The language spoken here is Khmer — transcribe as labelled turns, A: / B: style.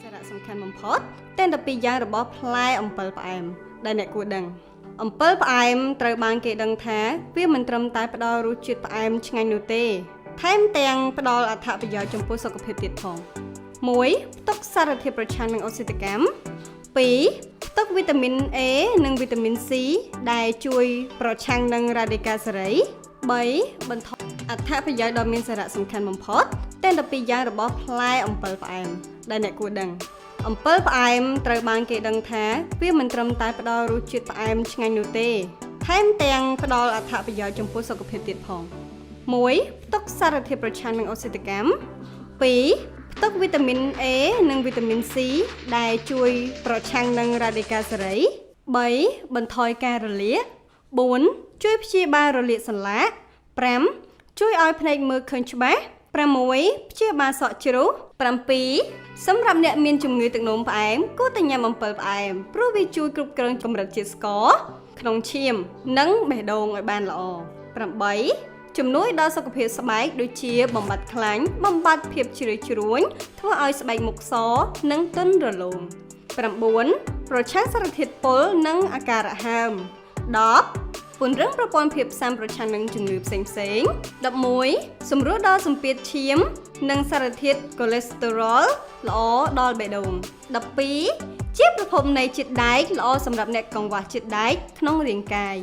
A: សារៈសំខាន់បំផុតតែ12យ៉ាងរបស់ផ្លែអំពិលផ្អែមដែលអ្នកគួរដឹងអំពិលផ្អែមត្រូវបានគេដឹងថាវាមិនត្រឹមតែផ្ដល់រសជាតិផ្អែមឆ្ងាញ់នោះទេថែមទាំងផ្ដល់អត្ថប្រយោជន៍ចំពោះសុខភាពទៀតផង1ផ្ទុកសារធាតុប្រឆាំងនឹងអុកស៊ីតកម្ម2ផ្ទុកវីតាមីន A និងវីតាមីន C ដែលជួយប្រឆាំងនឹងរ៉ាឌីកាល់សេរី3បន្ថយអត្ថប្រយោជន៍ដ៏មានសារៈសំខាន់បំផុតតែ12យ៉ាងរបស់ផ្លែអំពិលផ្អែមដែលអ្នកគួរដឹងអំពិលផ្អែមត្រូវបានគេដឹងថាវាមិនត្រឹមតែផ្ដល់រសជាតិផ្អែមឆ្ងាញ់នោះទេថែមទាំងផ្ដល់អត្ថប្រយោជន៍ចំពោះសុខភាពទៀតផង1ផ្ទុកសារធាតុប្រឆាំងនឹងអុកស៊ីតកម្ម2ផ្ទុកវីតាមីន A និងវីតាមីន C ដែលជួយប្រឆាំងនឹងរ៉ាឌីកាល់សេរី3បន្ថយការរលាក4ជួយព្យាបាលរលាកសន្លាក់5ជួយឲ្យភ្នែកមើលឃើញច្បាស់6ព្យាបាលសក់ជ្រុះ7សម្រាប់អ្នកមានជំងឺទឹកនោមផ្អែមគួរតែញ៉ាំអំពិលផ្អែមព្រោះវាជួយគ្រប់គ្រងកម្រិតជាតិស្ករក្នុងឈាមនិងបេះដូងឲ្យបានល្អ8ជំនួយដល់សុខភាពស្បែកដូចជាបំបត្តិខ្លាញ់បំបត្តិភាពជ្រីជ្រួញធ្វើឲ្យស្បែកមុខសនិងទន់រលោង9ប្រឆាំងសារធាតុពុលនិងអាការៈហើម10ពង្រឹងប្រព័ន្ធភាពស៊ាំប្រឆាំងនឹងជំងឺផ្សេងៗ11សម្រួលដល់សម្ពាធឈាមនិងសារធាតុកូលេស្តេរ៉ុលល្អដល់បេះដូង12ជាប្រភពនៃជាតិដែកល្អសម្រាប់អ្នកកង្វះជាតិដែកក្នុងរាងកាយ